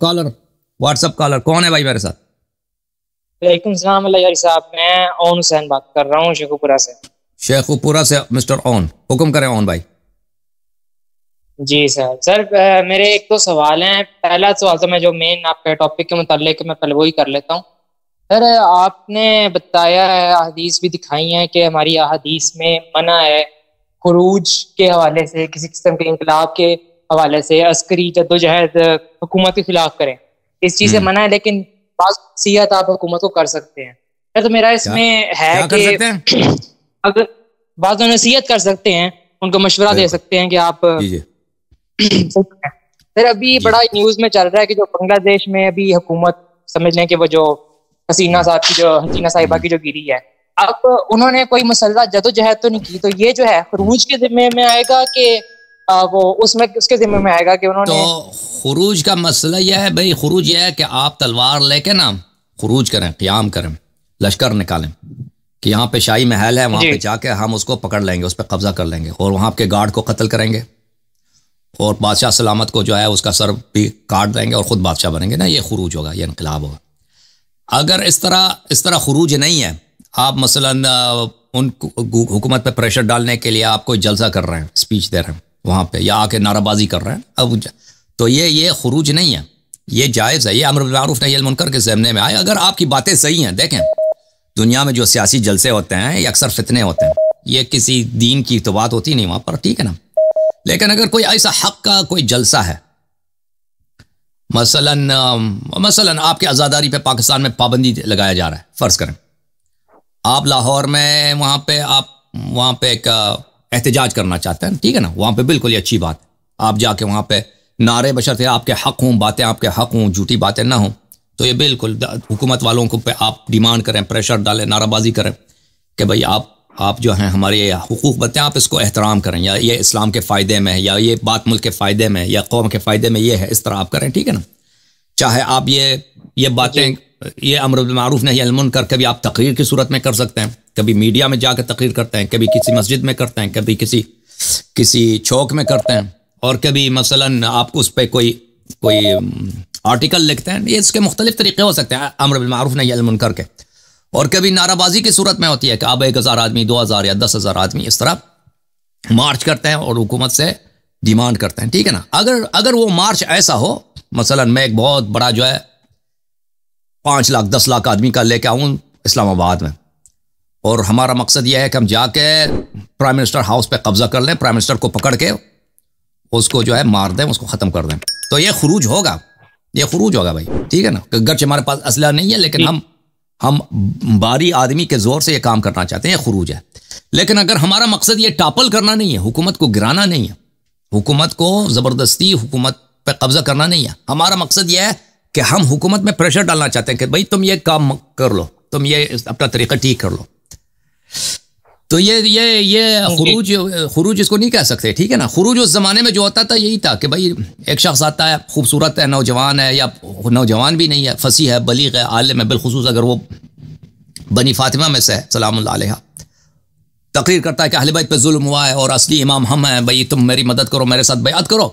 Collar what's app collar کون ہے بھائی میرے ساتھ؟ وعلیکم السلام اللہ یاری صاحب، میں اون حسین بات کر رہا ہوں شیخو پورہ سے۔ شیخو پورہ سے مسٹر اون، حکم کریں اون بھائی۔ جی سر میرے ایک دو سوال ہیں۔ پہلا سوال تو میں جو مین آپ کے ٹاپک کے متعلق میں پہلے وہی کر لیتا ہوں۔ سر آپ نے بتایا ہے، احادیث بھی دکھائی ہیں کہ ہماری احادیث میں منع ہے خروج کے حوالے سے، کسی قسم کے انقلاب کے حوالے سے، عسکری جدوجہد حکومت کے خلاف کریں، اس چیز سے منع ہے، لیکن بعض نصیحت آپ حکومت کو کر سکتے ہیں۔ سر تو میرا اس میں ہے کہ اگر بعض نصیحت کر سکتے ہیں، ان کو مشورہ دے سکتے ہیں کہ آپ سر ابھی بڑا نیوز میں چل رہا ہے کہ جو بنگلہ دیش میں ابھی حکومت سمجھ لیں کہ وہ جو حسینہ صاحبہ کی جو گری ہے، اب انہوں نے کوئی مسلح جدوجہد تو نہیں کی، تو یہ جو ہے خروج کے ذمے میں آئے گا کہ وہ اس کے ذمے میں آئے گا کہ انہوں نے؟ تو خروج کا مسئلہ یہ ہے بھائی، خروج یہ ہے کہ آپ تلوار لے کے نا خروج کریں، قیام کریں، لشکر نکالیں کہ یہاں پہ شاہی محل ہے، وہاں پہ جا کے ہم اس کو پکڑ لیں گے، اس پہ قبضہ کر لیں گے، اور وہاں کے گارڈ کو قتل کریں گے، اور بادشاہ سلامت کو جو ہے اس کا سر بھی کاٹ دیں گے اور خود بادشاہ بنیں گے نا۔ یہ خروج ہوگا، یہ انقلاب ہوگا۔ اگر اس طرح خروج نہیں ہے، آپ مثلا ان حکومت پہ پریشر ڈالنے کے لیے آپ کوئی جلسہ کر رہے ہیں، اسپیچ دے رہے ہیں وہاں پہ، یا آ کے نعرہ بازی کر رہے ہیں، اب تو یہ خروج نہیں ہے، یہ جائز ہے، یہ امر بالمعروف نہی عن المنکر کے ضمن میں آئے۔ اگر آپ کی باتیں صحیح ہیں، دیکھیں دنیا میں جو سیاسی جلسے ہوتے ہیں یہ اکثر فتنے ہوتے ہیں، یہ کسی دین کی تو بات ہوتی نہیں وہاں پر، ٹھیک ہے نا۔ لیکن اگر کوئی ایسا حق کا کوئی جلسہ ہے، مثلا آپ کے عزاداری پہ پاکستان میں پابندی لگایا جا رہا ہے، فرض کریں آپ لاہور میں وہاں پہ ایک احتجاج کرنا چاہتے ہیں، ٹھیک ہے نا، وہاں پہ بالکل یہ اچھی بات، آپ جا کے وہاں پہ نعرے بشرطے آپ کے حق ہوں، باتیں آپ کے حق ہوں، جھوٹی باتیں نہ ہوں، تو یہ بالکل حکومت والوں کو پہ آپ ڈیمانڈ کریں، پریشر ڈالیں، نعرہ بازی کریں کہ بھئی آپ جو ہیں ہمارے حقوق بتیں، آپ اس کو احترام کریں، یا یہ اسلام کے فائدے میں ہے، یا یہ بات ملک کے فائدے میں یا قوم کے فائدے میں یہ ہے، اس طرح آپ کریں، ٹھیک ہے نا۔ چاہے آپ یہ باتیں، یہ امر بالمعروف نہی عن المنکر کبھی آپ تقریر کی صورت میں کر سکتے ہیں، کبھی میڈیا میں جا کے تقریر کرتے ہیں، کبھی کسی مسجد میں کرتے ہیں، کبھی کسی چوک میں کرتے ہیں، اور کبھی مثلا آپ اس پہ کوئی آرٹیکل لکھتے ہیں، یہ اس کے مختلف طریقے ہو سکتے ہیں امر بالمعروف نہی عن المنکر کے، اور کبھی نعرہ بازی کی صورت میں ہوتی ہے کہ آپ 1000 آدمی، 2000 یا 10,000 آدمی اس طرح مارچ کرتے ہیں اور حکومت سے ڈیمانڈ کرتے ہیں، ٹھیک ہے نا۔ اگر وہ مارچ ایسا ہو، مثلا میں ایک بہت بڑا جو ہے 5 لاکھ 10 لاکھ آدمی کا لے کے آؤں اسلام آباد میں، اور ہمارا مقصد یہ ہے کہ ہم جا کے پرائم منسٹر ہاؤس پہ قبضہ کر لیں، پرائم منسٹر کو پکڑ کے اس کو جو ہے مار دیں، اس کو ختم کر دیں، تو یہ خروج ہوگا بھائی، ٹھیک ہے نا۔ گرچہ ہمارے پاس اسلحہ نہیں ہے، لیکن ہم باری آدمی کے زور سے یہ کام کرنا چاہتے ہیں، یہ خروج ہے۔ لیکن اگر ہمارا مقصد یہ ٹاپل کرنا نہیں ہے، حکومت کو گرانا نہیں ہے، حکومت کو زبردستی حکومت پہ قبضہ کرنا نہیں ہے، ہمارا مقصد یہ ہے کہ ہم حکومت میں پریشر ڈالنا چاہتے ہیں کہ بھئی تم یہ کام کر لو، تم یہ اپنا طریقہ ٹھیک کر لو، تو یہ خروج اس کو نہیں کہہ سکتے، ٹھیک ہے نا۔ خروج اس زمانے میں جو ہوتا تھا یہی تھا کہ بھئی ایک شخص آتا ہے، خوبصورت ہے، نوجوان ہے، یا نوجوان بھی نہیں ہے، فصیح ہے، بلیغ ہے، عالم ہے، بالخصوص اگر وہ بنی فاطمہ میں سے سلام اللہ علیہ، تقریر کرتا ہے کہ اہل بیت پہ ظلم ہوا ہے اور اصلی امام ہم ہیں، بھئی تم میری مدد کرو، میرے ساتھ بیعت کرو،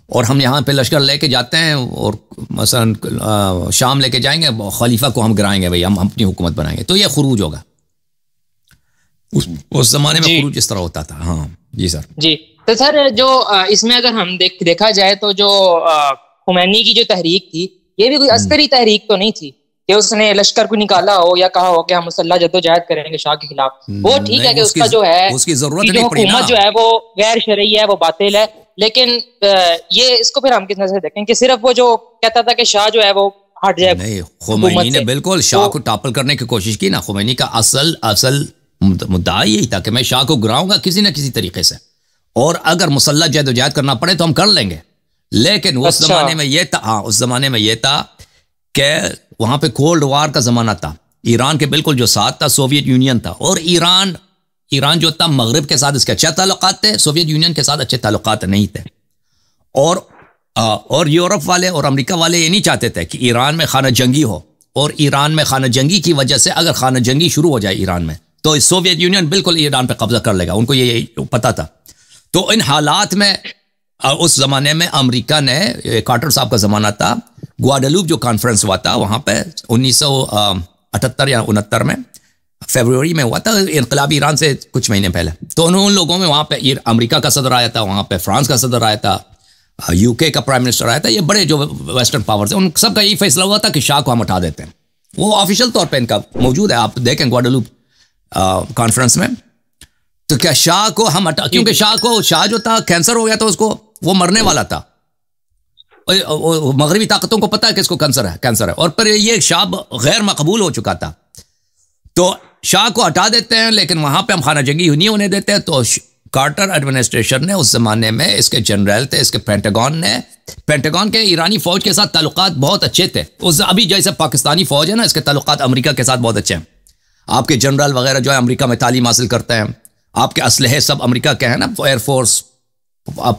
اور ہم یہاں پہ لشکر لے کے جاتے ہیں، اور مثلا شام لے کے جائیں گے، خلیفہ کو ہم گرائیں گے، بھئی ہم اپنی حکومت بنائیں گے، تو یہ خروج ہوگا۔ اس زمانے میں خروج اس طرح ہوتا تھا۔ ہاں جی سر۔ جی تو سر جو اس میں اگر ہم دیکھا جائے تو جو خمینی کی جو تحریک تھی، یہ بھی کوئی عسکری تحریک تو نہیں تھی کہ اس نے لشکر کو نکالا ہو یا کہا ہو کہ ہم مسلح جدوجہد کریں گے شاہ کے خلاف۔ وہ ٹھیک ہے کہ اس کا جو ہے اس کی ضرورت نہیں پڑی، حکومت جو ہے وہ غیر شرعی ہے، وہ باطل ہے، لیکن یہ اس کو پھر ہم کس نظر سے دیکھیں کہ صرف وہ جو کہتا تھا کہ شاہ جو ہے وہ ہٹ جائے۔ نہیں، خمینی نے بالکل شاہ کو ٹاپل کرنے کی کوشش کی نا۔ خمینی کا اصل مدعا یہی تھا کہ میں شاہ کو گراؤں گا کسی نہ کسی طریقے سے، اور اگر مسلح جدوجہد کرنا پڑے تو ہم کر لیں گے۔ لیکن اس زمانے میں یہ تھا کہ وہاں پہ کولڈ وار کا زمانہ تھا، ایران کے بالکل جو ساتھ تھا سوویت یونین تھا، اور ایران جو تھا مغرب کے ساتھ اس کے اچھے تعلقات تھے، سوویت یونین کے ساتھ اچھے تعلقات نہیں تھے، اور یورپ والے اور امریکہ والے یہ نہیں چاہتے تھے کہ ایران میں خانہ جنگی ہو، اور ایران میں خانہ جنگی کی وجہ سے اگر خانہ جنگی شروع ہو جائے ایران میں تو سوویت یونین بالکل ایران پہ قبضہ کر لے گا، ان کو یہ پتا تھا۔ تو ان حالات میں اس زمانے میں امریکہ نے، کارٹر صاحب کا زمانہ تھا، گواڈلوپ جو کانفرنس ہوا تھا وہاں پہ 1978 یا 69 میں فیبروری میں ہوا تھا، انقلابی ایران سے کچھ مہینے پہلے. تو ان لوگوں میں وہاں پہ امریکہ کا صدر آیا تھا، وہاں پہ فرانس کا صدر آیا تھا، یو کے کا پرائم منسٹر آیا تھا. یہ بڑے جو ویسٹرن پاورز ہیں ان سب کا یہی فیصلہ ہوا تھا کہ شاہ کو ہم ہٹا دیتے ہیں. وہ آفیشیل طور پہ ان کا موجود ہے، آپ دیکھیں گواڈلوپ کانفرنس میں. تو کیا شاہ کو ہم ہٹا، کیونکہ شاہ جو تھا کینسر ہو گیا تھا اس کو، وہ مرنے والا تھا. مغربی طاقتوں کو پتا ہے کہ اس کو کینسر ہے، اور پھر یہ شاہ غیر مقبول ہو چکا تھا. تو شاہ کو ہٹا دیتے ہیں، لیکن وہاں پہ ہم خانہ جنگی نہیں ہونے دیتے. تو کارٹر ایڈمنسٹریشن نے اس زمانے میں، اس کے جنرل تھے، اس کے پینٹاگون کے ایرانی فوج کے ساتھ تعلقات بہت اچھے تھے. ابھی جیسے پاکستانی فوج ہے نا، اس کے تعلقات امریکہ کے ساتھ بہت اچھے ہیں. آپ کے جنرل وغیرہ جو ہے امریکہ میں تعلیم حاصل کرتے ہیں، آپ کے اسلحے سب امریکہ کے ہیں نا، ایئر فورس،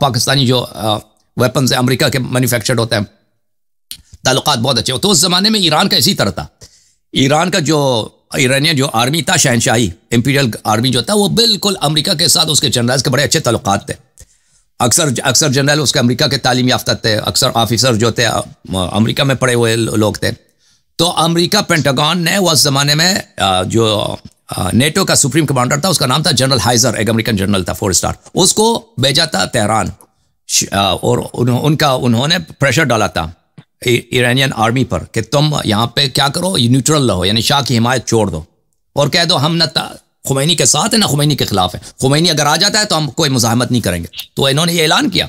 پاکستانی جو ویپنز ہیں امریکہ کے مینوفیکچرڈ ہوتے ہیں. تعلقات بہت اچھے. تو اس زمانے میں ایران کا اسی طرح تھا. ایران کا جو ایرانیہ جو آرمی تھا، شہنشاہی امپیریل آرمی جو تھا، وہ بالکل امریکہ کے ساتھ اس کے جنرلز کے بڑے اچھے تعلقات تھے. اکثر جنرل اس کے امریکہ کے تعلیم یافتہ تھے، اکثر آفیسر جو تھے امریکہ میں پڑھے ہوئے لوگ تھے. تو امریکہ پینٹاگون نے وہ اس زمانے میں جو نیٹو کا سپریم کمانڈر تھا، اس کا نام تھا جنرل ہائزر، ایک امریکن جنرل تھا 4 اسٹار. اس کو بھیجا تھا تہران، اور انہوں نے پریشر ڈالا تھا ایرانین آرمی پر کہ تم یہاں پہ کیا کرو، نیوٹرل رہو، یعنی شاہ کی حمایت چھوڑ دو، اور کہہ دو ہم نہ خمینی کے ساتھ ہیں نہ خمینی کے خلاف ہے. خمینی اگر آ جاتا ہے تو ہم کوئی مزاحمت نہیں کریں گے. تو انہوں نے یہ اعلان کیا.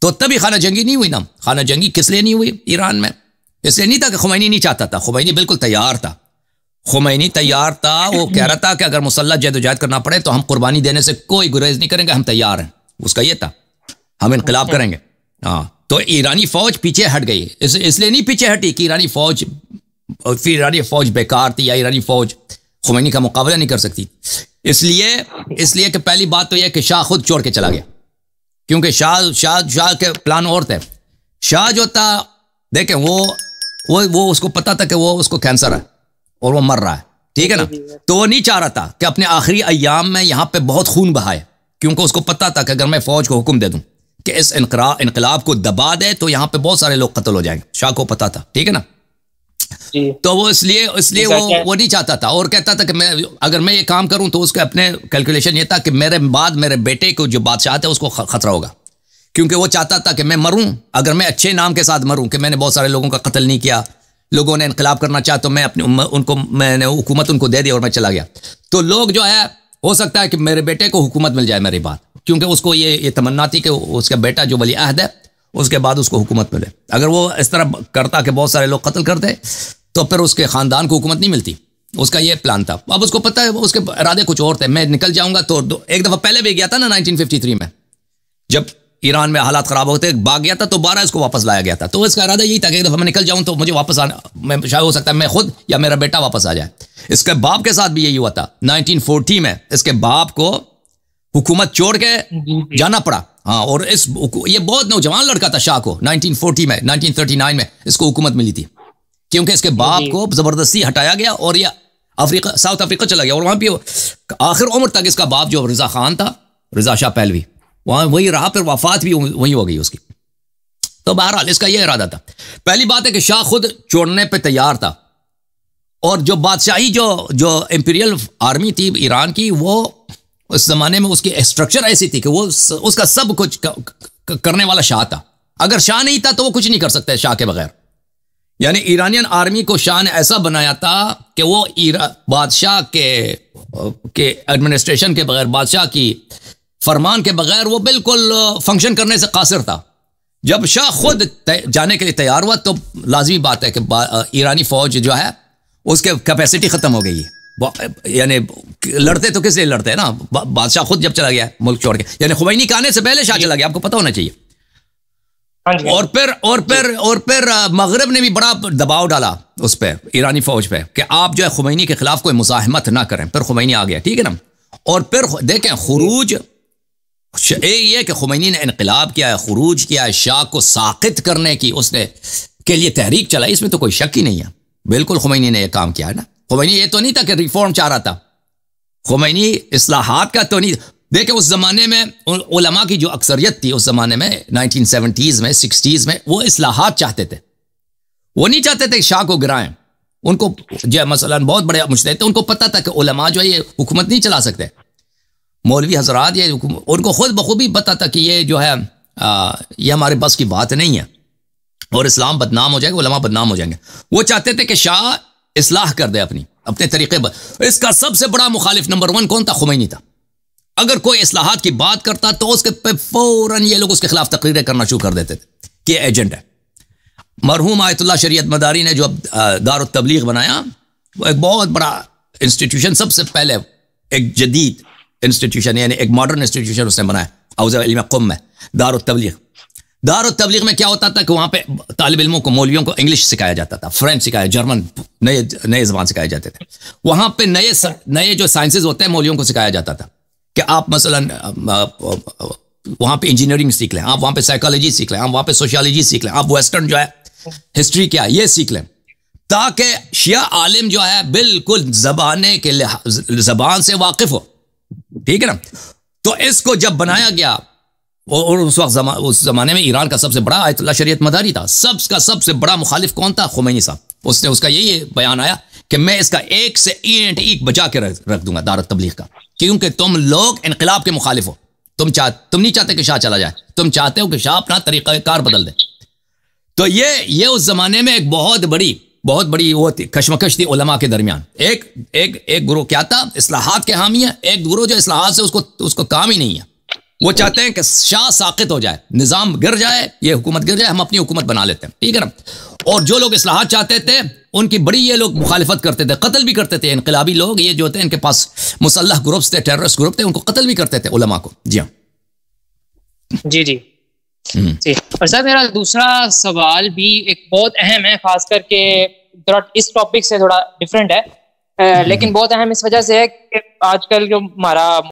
تو تبھی خانہ جنگی نہیں ہوئی نا. خانہ جنگی کس لیے نہیں ہوئی ایران میں؟ اس لیے نہیں تھا کہ خمینی نہیں چاہتا تھا. خمینی بالکل تیار تھا. وہ کہہ رہا تھا کہ اگر مسلح جد و جہد کرنا پڑے تو ہم قربانی دینے سے کوئی گریز نہیں کریں گے، ہم تیار ہیں. اس کا یہ تھا ہم انقلاب کریں گے. ہاں. تو ایرانی فوج پیچھے ہٹ گئی. اس لیے نہیں پیچھے ہٹی کہ ایرانی فوج بیکار تھی یا ایرانی فوج خمینی کا مقابلہ نہیں کر سکتی. اس لیے کہ پہلی بات تو یہ کہ شاہ خود چھوڑ کے چلا گیا، کیونکہ شاہ کے پلان اور تھے. شاہ جو تھا دیکھیں وہ اس کو پتا تھا کہ وہ اس کو کینسر ہے اور وہ مر رہا ہے، ٹھیک ہے نا. تو وہ نہیں چاہ رہا تھا کہ اپنے آخری ایام میں یہاں پہ بہت خون بہائے، کیونکہ اس کو پتا تھا کہ اگر میں فوج کو حکم دے دوں کہ اس انقلاب کو دبا دے تو یہاں پہ بہت سارے لوگ قتل ہو جائیں گے. شاہ کو پتا تھا، ٹھیک ہے نا. تو وہ اس لیے وہ نہیں چاہتا تھا، اور کہتا تھا کہ اگر میں یہ کام کروں تو اس کا اپنے کیلکولیشن یہ تھا کہ میرے بعد میرے بیٹے کو جو بادشاہ ہے اس کو خطرہ ہوگا، کیونکہ وہ چاہتا تھا کہ میں مروں، اگر میں اچھے نام کے ساتھ مروں کہ میں نے بہت سارے لوگوں کا قتل نہیں کیا، لوگوں نے انقلاب کرنا چاہا تو میں نے حکومت ان کو دے دی اور میں چلا گیا. تو لوگ جو ہے ہو سکتا ہے کہ میرے بیٹے کو حکومت مل جائے میری بات، کیونکہ اس کو یہ تمنا تھی کہ اس کا بیٹا جو ولی عہد ہے اس کے بعد اس کو حکومت ملے. اگر وہ اس طرح کرتا کہ بہت سارے لوگ قتل کر دے تو پھر اس کے خاندان کو حکومت نہیں ملتی. اس کا یہ پلان تھا. اب اس کو پتہ ہے اس کے ارادے کچھ اور تھے. میں نکل جاؤں گا. تو ایک دفعہ پہلے بھی گیا تھا نا 1953 میں، جب ایران میں حالات خراب ہوتے بھاگ گیا تھا، تو 12 اس کو واپس لایا گیا تھا. تو اس کا ارادہ یہی تھا کہ ایک دفعہ میں نکل جاؤں تو مجھے واپس آنا، میں شاید ہو سکتا ہے میں خود یا میرا بیٹا واپس آ جائے. اس کے باپ کے ساتھ بھی یہی ہوا تھا. 1940 میں اس کے باپ کو حکومت چھوڑ کے جانا پڑا. ہاں. اور یہ بہت نوجوان لڑکا تھا شاہ کو. 1940 میں 1939 میں اس کو حکومت ملی تھی، کیونکہ اس کے باپ کو زبردستی ہٹایا گیا اور یہ ساؤتھ افریقہ چلا گیا. اور وہاں پہ آخر عمر تک اس کا باپ جو رضا خان تھا، رضا شاہ پہلوی، وہاں وہی رہا. پھر وفات بھی وہی ہو گئی اس کی. تو بہرحال اس کا یہ ارادہ تھا. پہلی بات ہے کہ شاہ خود چھوڑنے پہ تیار تھا، اور جو بادشاہی جو امپیریل آرمی تھی ایران کی، وہ اس زمانے میں اس کی اسٹرکچر ایسی تھی کہ وہ اس کا سب کچھ کرنے والا شاہ تھا. اگر شاہ نہیں تھا تو وہ کچھ نہیں کر سکتے شاہ کے بغیر. یعنی ایرانین آرمی کو شاہ نے ایسا بنایا تھا کہ وہ بادشاہ کے ایڈمنسٹریشن کے بغیر، بادشاہ کی فرمان کے بغیر وہ بالکل فنکشن کرنے سے قاصر تھا. جب شاہ خود جانے کے لیے تیار ہوا تو لازمی بات ہے کہ ایرانی فوج جو ہے اس کے کیپیسٹی ختم ہو گئی ہے. یعنی لڑتے تو کس لیے لڑتے ہیں نا. بادشاہ خود جب چلا گیا ملک چھوڑ کے، یعنی خمینی کے آنے سے پہلے شاہ چلا گیا، آپ کو پتہ ہونا چاہیے. اور پھر مغرب نے بھی بڑا دباؤ ڈالا اس پہ، ایرانی فوج پہ، کہ آپ جو ہے خمینی کے خلاف کوئی مزاحمت نہ کریں. پھر خمینی آ گیا، ٹھیک ہے نا. اور پھر دیکھیں خروج، یہ کہ خمینی نے انقلاب کیا ہے، خروج کیا ہے، شاہ کو ساقط کرنے کی اس نے کے لیے تحریک چلائی، اس میں تو کوئی شک ہی نہیں ہے. بالکل خمینی نے یہ کام کیا ہے نا. خمینی یہ تو نہیں تھا کہ ریفارم چاہ رہا تھا، خمینی اصلاحات کا تو نہیں. دیکھیں اس زمانے میں علماء کی جو اکثریت تھی اس زمانے میں 1970s میں 60s میں، وہ اصلاحات چاہتے تھے. وہ نہیں چاہتے تھے کہ شاہ کو گرائیں. ان کو جو مثلاً بہت بڑے مجتہد تھے, ان کو پتہ تھا کہ علماء جو ہے یہ حکومت نہیں چلا سکتے, مولوی حضرات یہ ان کو خود بخوبی پتہ تھا کہ یہ جو ہے یہ ہمارے بس کی بات نہیں ہے, اور اسلام بدنام ہو جائے گا, علماء بدنام ہو جائیں گے. وہ چاہتے تھے کہ شاہ اصلاح کر دے اپنے طریقے پر. اس کا سب سے بڑا مخالف نمبر 1 کون تھا؟ خمینی تھا. اگر کوئی اصلاحات کی بات کرتا تو اس کے پہ فوراً یہ لوگ اس کے خلاف تقریریں کرنا شروع کر دیتے تھے کہ ایجنٹ ہے. مرحوم آیت اللہ شریعت مداری نے جو دار التبلیغ بنایا, وہ ایک بہت بڑا انسٹیٹیوشن, سب سے پہلے ایک جدید انسٹیٹیوشن, یعنی ایک ماڈرن انسٹیٹیوشن اس نے بنایا حوزہ علم قم میں, دار التبلیغ. دار التبلیغ میں کیا ہوتا تھا کہ وہاں پہ طالب علموں کو, مولویوں کو انگلش سکھایا جاتا تھا, فرینچ سکھایا, جرمن, نئے زبان سکھائے جاتے تھے. وہاں پہ نئے جو سائنسز ہوتے ہیں مولویوں کو سکھایا جاتا تھا کہ آپ مثلاً وہاں پہ انجینئرنگ سیکھ لیں, آپ وہاں پہ سائیکالوجی سیکھ لیں, آپ وہاں پہ سوشیالوجی سیکھ لیں, آپ ویسٹرن جو ہے ہسٹری کیا یہ سیکھ لیں, تاکہ شیعہ عالم جو ہے بالکل زبان سے واقف ہو. ٹھیک ہے نا. تو اس کو جب بنایا گیا, اور اس وقت اس زمانے میں ایران کا سب سے بڑا آیت اللہ شریعت مداری تھا. سب سے بڑا مخالف کون تھا؟ خمینی صاحب. اس کا یہی بیان آیا کہ میں اس کا ایک سے اینٹ بچا کے رکھ دوں گا دار التبلیغ کا, کیونکہ تم لوگ انقلاب کے مخالف ہو. تم نہیں چاہتے کہ شاہ چلا جائے, تم چاہتے ہو کہ شاہ اپنا طریقہ کار بدل دے. تو یہ اس زمانے میں ایک بہت بڑی وہ کشمکش تھی علماء کے درمیان. ایک گروہ کیا تھا؟ اصلاحات کے حامی ہے. ایک گروہ جو اصلاحات سے اس کو کام ہی نہیں ہے. وہ چاہتے ہیں کہ شاہ ساقط ہو جائے, نظام گر جائے, یہ حکومت گر جائے, ہم اپنی حکومت بنا لیتے ہیں. ٹھیک ہے نا. اور جو لوگ اصلاحات چاہتے تھے ان کی بڑی یہ لوگ مخالفت کرتے تھے, قتل بھی کرتے تھے. انقلابی لوگ یہ جو تھے, ان کے پاس مسلح گروپس تھے, ٹیررسٹ گروپ تھے, ان کو قتل بھی کرتے تھے علماء کو. جی ہاں. جی. اور سر میرا دوسرا سوال بھی ایک بہت اہم ہے, خاص کر کے اس ٹاپک سے تھوڑا ڈفرینٹ ہے, لیکن بہت اہم اس وجہ سے ہے کہ آج کل جو ہمارا